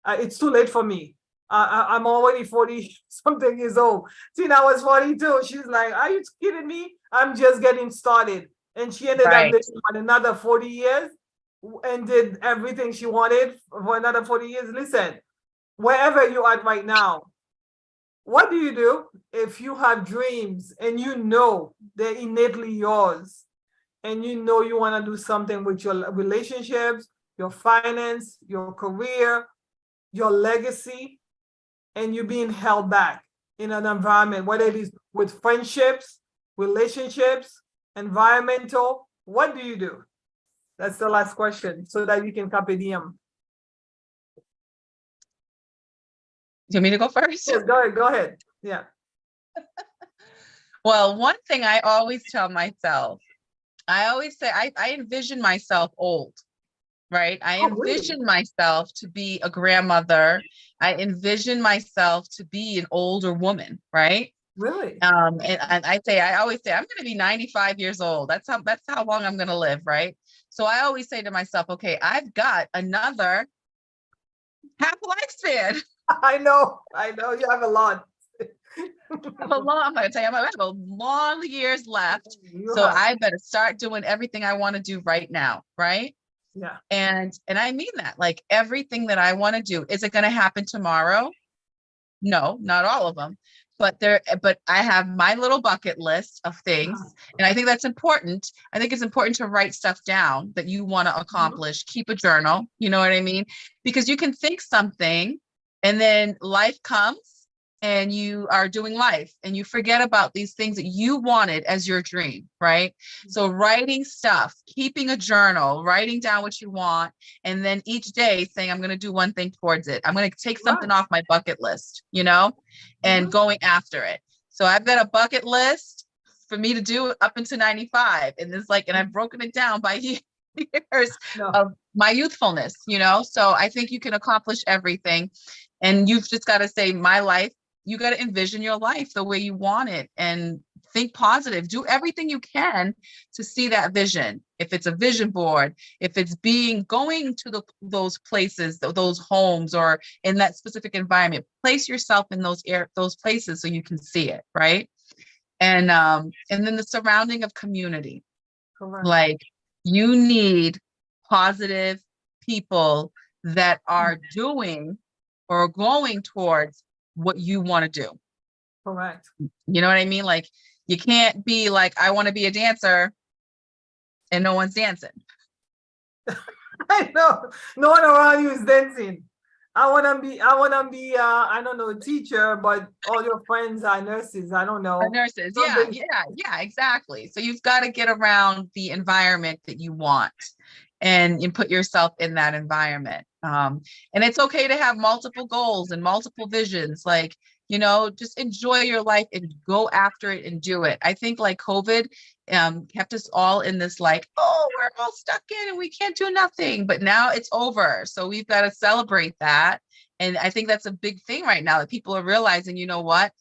it's too late for me. I'm already 40 something years old. Tina was 42. She's like, are you kidding me? I'm just getting started. And she ended up living on another 40 years and did everything she wanted for another 40 years. Listen, wherever you're at right now, what do you do if you have dreams and you know they're innately yours, and you know you want to do something with your relationships, your finance, your career, your legacy, and you're being held back in an environment, whether it is with friendships, relationships, environmental, what do you do? That's the last question, so that you can carpe diem. Do you want me to go first? Yes, go ahead. Yeah. Well, one thing I always tell myself, I always say, I envision myself old, right? I envision myself to be a grandmother. I envision myself to be an older woman, right? Really? And I always say, I'm going to be 95 years old. That's how long I'm going to live, right? So I always say to myself, okay, I've got another half lifespan. I know you have a lot. I'm going to tell you, I have a long years left. I better start doing everything I want to do right now, right? Yeah. And I mean that, like, everything that I want to do. Is it going to happen tomorrow? No, not all of them. But I have my little bucket list of things. And I think that's important. I think it's important to write stuff down that you want to accomplish. Keep a journal. You know what I mean? Because you can think something and then life comes and you are doing life and you forget about these things that you wanted as your dream, right? So writing stuff, keeping a journal, writing down what you want, and then each day saying, I'm going to do one thing towards it. I'm going to take something off my bucket list, and going after it. So I've got a bucket list for me to do up into 95. And it's like, and I've broken it down by years of my youthfulness, So I think you can accomplish everything. And you've just got to say, my life, you got to envision your life the way you want it and think positive. Do everything you can to see that vision. If it's a vision board, if it's going to those places, those homes, or in that specific environment, place yourself in those places so you can see it, right? And then the surrounding of community. Correct. Like, you need positive people that are doing or going towards what you want to do. Correct. You know what I mean? Like, you can't be like, I want to be a dancer and no one's dancing. I know. No one around you is dancing. I don't know, a teacher, but all your friends are nurses. I don't Or know. nurses. Yeah, Something. yeah, exactly. So you've got to get around the environment that you want and you put yourself in that environment. And it's okay to have multiple goals and multiple visions. Like, just enjoy your life and go after it and do it. I think like COVID kept us all in this like, oh, we're all stuck in and we can't do nothing. But now it's over. So we've got to celebrate that. And I think that's a big thing right now that people are realizing, you know what?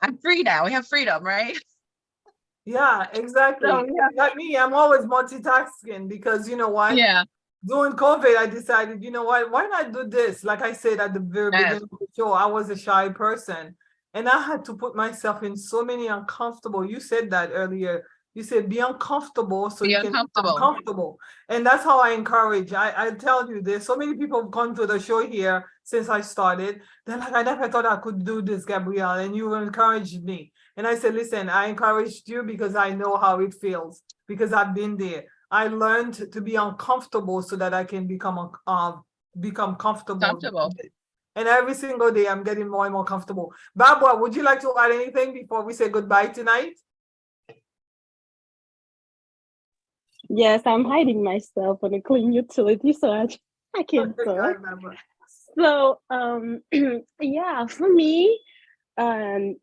I'm free now. We have freedom, right? Yeah, So exactly. yeah. Like me, I'm always multitasking because you know what? Yeah. During COVID, I decided, you know what, why not do this? Like I said at the very Yes. beginning of the show, I was a shy person and I had to put myself in so many uncomfortable. You said that earlier. You said be uncomfortable so Be you can become uncomfortable. comfortable. And that's how I encourage. I tell you, there's so many people who've gone to the show here since I started. They're like, I never thought I could do this, Gabrielle. And you encouraged me. And I said, listen, I encouraged you because I know how it feels, because I've been there. I learned to be uncomfortable so that I can become comfortable. Comfortable. And every single day I'm getting more and more comfortable. Barbara, would you like to add anything before we say goodbye tonight? Yes, I'm hiding myself on a clean utility so I can Okay, go talk. ahead, Barbara. So yeah, for me, um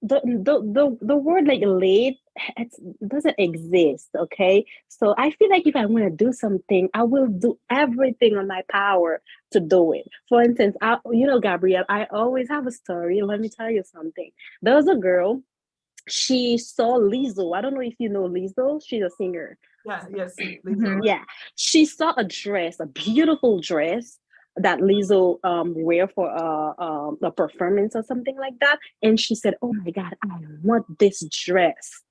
the word like late, it doesn't exist. Okay, so I feel like if I want to do something, I will do everything on my power to do it. For instance, Gabrielle, I always have a story. Let me tell you something. There was a girl, she saw Lizzo. I don't know if you know Lizzo. She's a singer. Yeah, yes, Lisa. Mhm. Yeah, she saw a dress, a beautiful dress that Lizzo wear for a performance or something like that, and she said, "Oh my God, I want this dress."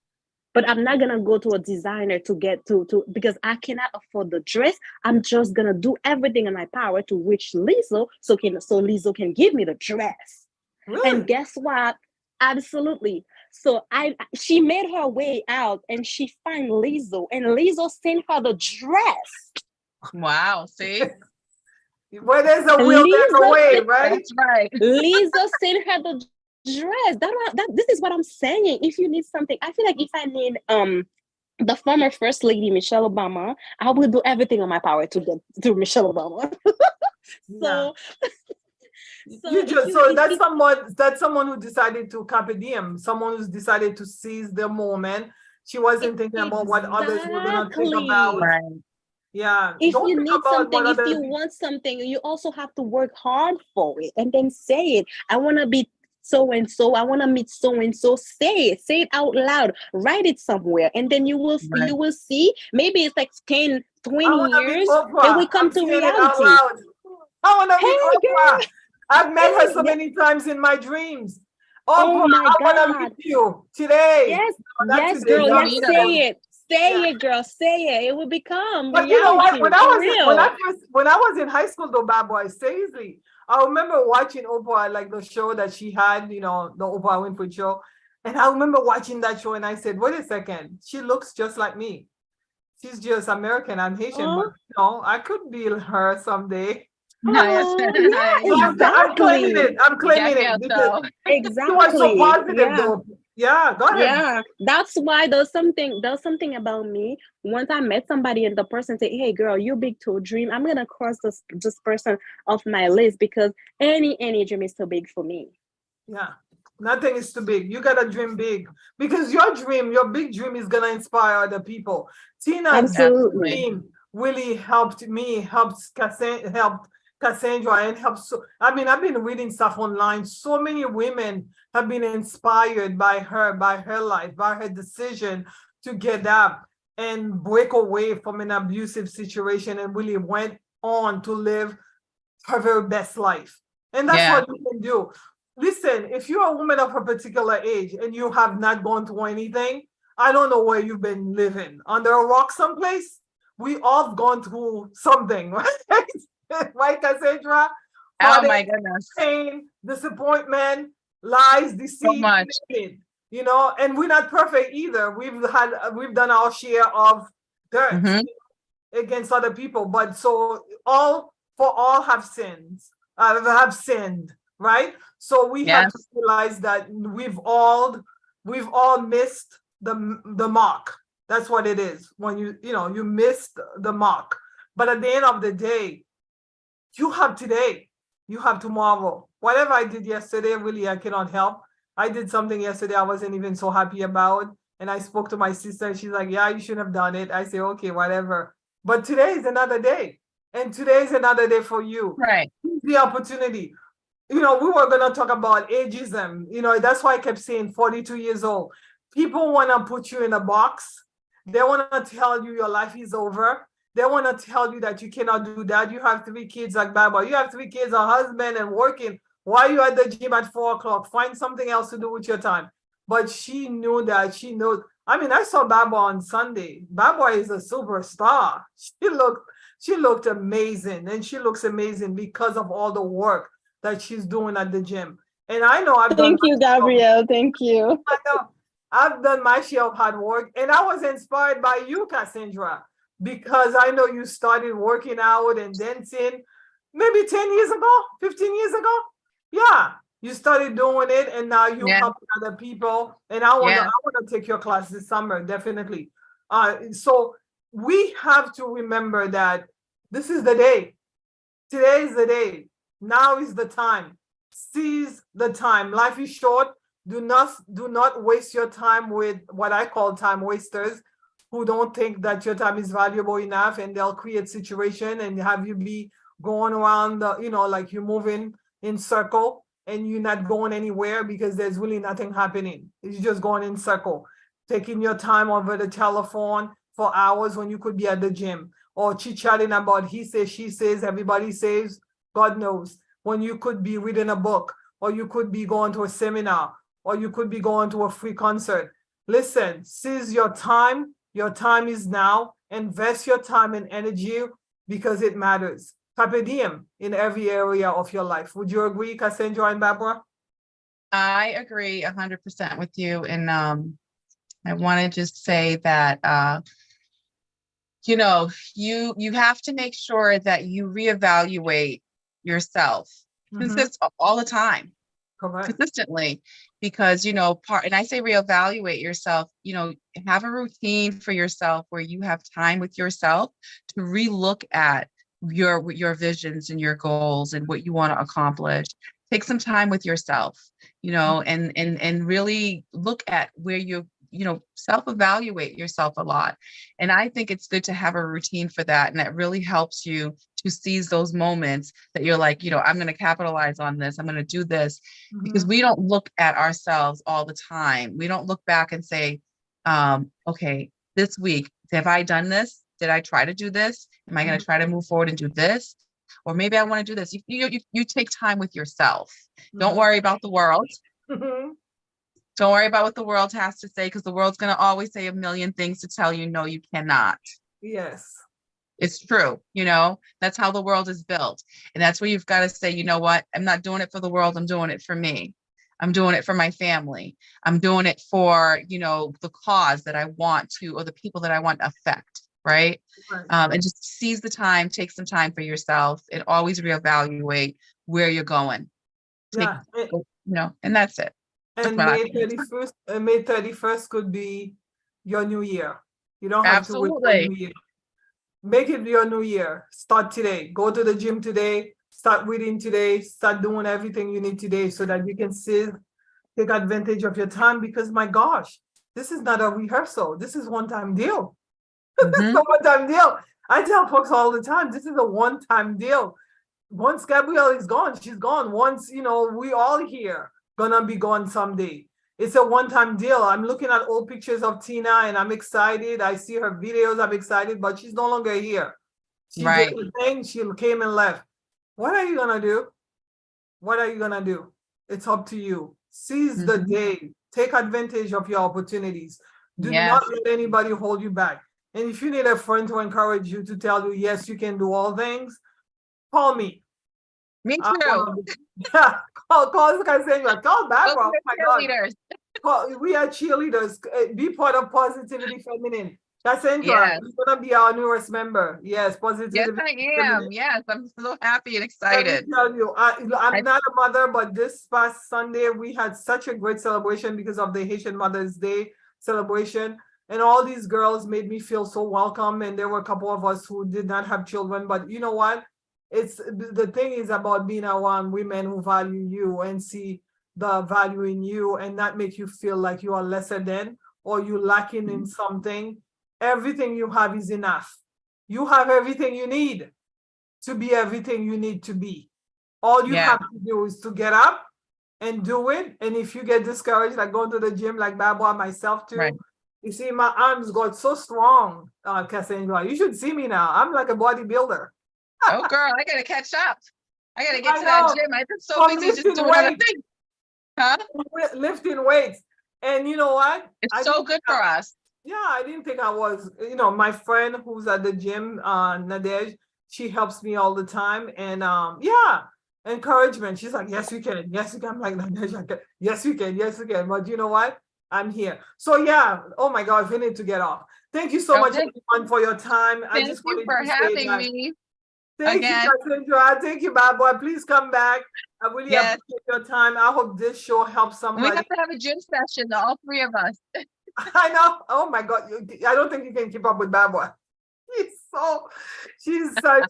But I'm not gonna go to a designer to get to because I cannot afford the dress. I'm just gonna do everything in my power to reach Lizzo so Lizzo can give me the dress. And Really? guess what? Absolutely. So she made her way out and she found Lizzo and Lizzo sent her the dress. Wow. See? Where there's a will, there's a Lizzo way, sent, right? That's right. Lizzo sent her the dress. This is what I'm saying. If you need something, I feel like if I need the former first lady Michelle Obama, I will do everything on my power to get to Michelle Obama. Yeah. So if you So if that's someone who decided to carpe diem, someone who's decided to seize the moment. She wasn't thinking about what others were gonna think about. exactly, Right. Yeah, if don't you think need about what something, if other you people. want something, you also have to work hard for it and then say it. I want to be so and so. I want to meet so and so. Say it out loud. Write it somewhere, and then Right. you will see. Maybe it's like 10, I 20 want to meet years. It will Oprah. come I'm to saying it out reality. loud. I want to meet Hey, Oprah. girl. I've met her Hey, so yeah. many times in my dreams. Oh Oprah, my I want to God. meet you today. Yes, No, not yes, today, girl. Go Yeah, not meet her. soon. say it. Yeah. Say it, girl. Say it. It will become But you know what? reality for real. When I was in high school, though, bad boy, seriously, I remember watching Oprah, like the show that she had, the Oprah Winfrey show, and I remember watching that show, and I said, "Wait a second, she looks just like me. She's just American. I'm Haitian, but Oh, I could be her someday." Yes. oh, yeah, So I'm claiming it. exactly. I'm Yeah, claiming yeah. it because So she was so Exactly. positive, Yeah. though. Yeah, go ahead. Yeah. That's why there's something about me. Once I met somebody and the person said, "Hey girl, you big to a dream. I'm gonna cross this person off my list because any dream is too big for me." Yeah. Nothing is too big. You gotta dream big because your big dream is gonna inspire other people. Tina's Absolutely. absolutely. dream really helped me, helped Cassandra, and helped. So I mean, I've been reading stuff online. So many women have been inspired by her life, by her decision to get up and break away from an abusive situation and really went on to live her very best life. And that's Yeah. what you can do. Listen, if you're a woman of a particular age and you have not gone through anything, I don't know where you've been living. Under a rock someplace? We all have gone through something, right? Right, Cassandra? Oh Heartache, my goodness. pain, disappointment, lies, So deceit, much. and we're not perfect either. We've done our share of dirt. Hmm. against other people. But so all have sinned, right? So we have to Yes. realize that we've all missed the mark. That's what it is. When you missed the mark. But at the end of the day, you have today, you have tomorrow. Whatever I did yesterday, really, I cannot help. I did something yesterday I wasn't even so happy about. And I spoke to my sister, and she's like, yeah, you shouldn't have done it. I say, okay, whatever. But today is another day. And today is another day for you. Right. The opportunity. We were going to talk about ageism. That's why I kept saying 42 years old. People want to put you in a box. They want to tell you your life is over. They want to tell you that you cannot do that. You have 3 kids like Baba. You have 3 kids, a husband, and working. Why are you at the gym at 4 o'clock? Find something else to do with your time. But she knew that. She knows. I mean, I saw Baba on Sunday. Baba is a superstar. She looked amazing, and she looks amazing because of all the work that she's doing at the gym. And I know Thank you, Gabrielle. Thank you. I know I've done my share of hard work, and I was inspired by you, Cassandra, because I know you started working out and dancing maybe 10 years ago, 15 years ago. Yeah, you started doing it, and now you help other people. And I want to take your class this summer, definitely. So we have to remember that this is the day. Today is the day. Now is the time. Seize the time. Life is short. Do not waste your time with what I call time wasters, who don't think that your time is valuable enough, and they'll create situation and have you be going around like you're moving in circle and you're not going anywhere because there's really nothing happening. You're just going in circle, taking your time over the telephone for hours when you could be at the gym, or chit-chatting about he says, she says, everybody says, God knows, when you could be reading a book, or you could be going to a seminar, or you could be going to a free concert. Listen, seize your time. Your time is now. Invest your time and energy because it matters. Carpe diem in every area of your life. Would you agree, Cassandra and Barbara? I agree 100% with you. And I want to just say that, you have to make sure that you reevaluate yourself all the time. Correct. Consistently, because and I say reevaluate yourself, have a routine for yourself where you have time with yourself to relook at your visions and your goals and what you want to accomplish. Take some time with yourself, and really look at where self-evaluate yourself a lot. And I think it's good to have a routine for that, and that really helps you to seize those moments that you're like, I'm going to capitalize on this. I'm going to do this, because we don't look at ourselves all the time. We don't look back and say, okay, this week, have I done this? Did I try to do this? Am I going to try to move forward and do this? Or maybe I want to do this. You take time with yourself. Don't worry about the world. Don't worry about what the world has to say, because the world's going to always say a million things to tell you, no, you cannot. Yes. It's true. That's how the world is built. And that's where you've got to say, you know what? I'm not doing it for the world. I'm doing it for me. I'm doing it for my family. I'm doing it for, the cause that I want to, or the people that I want to affect. Right. And just seize the time, take some time for yourself, and always reevaluate where you're going. And that's it. And May 31st could be your new year. You don't have to wait for New Year. Make it your new year. Start today. Go to the gym today. Start reading today. Start doing everything you need today so that you can take advantage of your time, because my gosh, this is not a rehearsal. This is one-time deal. This is a one-time deal. I tell folks all the time, this is a one-time deal. Once Gabrielle is gone, she's gone. Once, we all here gonna be gone someday. It's a one-time deal. I'm looking at old pictures of Tina and I'm excited. I see her videos, I'm excited, but she's no longer here. She did the thing, she came and left. What are you gonna do? What are you gonna do? It's up to you. Seize the day. Take advantage of your opportunities. Do not let anybody hold you back. And if you need a friend to encourage you, to tell you, yes, you can do all things, call me. Me too. Call Cassandra. Call Barbara. Oh my God. We are cheerleaders. Be part of Positivity Feminine. Cassandra, Yes. you're gonna be our newest member. Yes, positive. Yes, I am. Yes, I'm so happy and Let me excited. tell you, I'm I- not a mother, but this past Sunday we had such a great celebration because of the Haitian Mother's Day celebration. And all these girls made me feel so welcome. And there were a couple of us who did not have children, but you know what? It's the thing is about being around women who value you and see the value in you and not make you feel like you are lesser than or you lacking in something. Everything you have is enough. You have everything you need to be everything you need to be. All you Yeah. have to do is to get up and do it. And if you get discouraged, like going to the gym, like Barbara, myself too, Right. you see my arms got so strong, Cassandra. You should see me now. I'm like a bodybuilder. Oh, girl, I gotta catch up. I gotta get I to that know. gym. I've been so From busy just lifting doing other weights, things. Huh? lifting weights. And you know what? It's I so didn't good think for us. Yeah, I didn't think I was, my friend who's at the gym, Nadej, she helps me all the time. And yeah, encouragement. She's like, yes, you can. Yes, you can. I'm like, Nadej, I can. Yes, you can. Yes, you can. But you know what? I'm here. So yeah, oh my God, we need to get off. Thank you so much, Okay. everyone, for your time. I Thank just you wanted for to say having that. me Thank again. you, Cassandra. Thank you, bad boy. Please come back. I really Yes. appreciate your time. I hope this show helps And we somebody. have to have a gym session, all three of us. I know. Oh my God. I don't think you can keep up with bad boy. She's such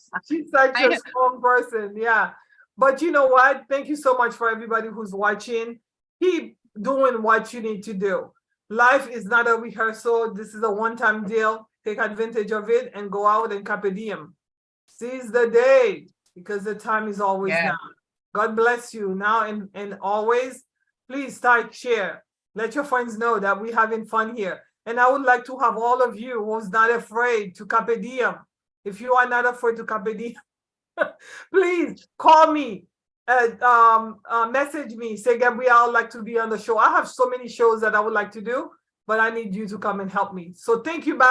I a know. strong person. Yeah. But you know what? Thank you so much for everybody who's watching. Keep doing what you need to do. Life is not a rehearsal. This is a one-time deal. Take advantage of it and go out and carpe diem. Seize the day because the time is always Yeah. now. God bless you now and always. Please like, share. Let your friends know that we're having fun here. And I would like to have all of you who's not afraid to carpe diem. If you are not afraid to carpe diem, please call me, message me, say, Gabrielle, I'd like to be on the show. I have so many shows that I would like to do, but I need you to come and help me. So thank you, bye.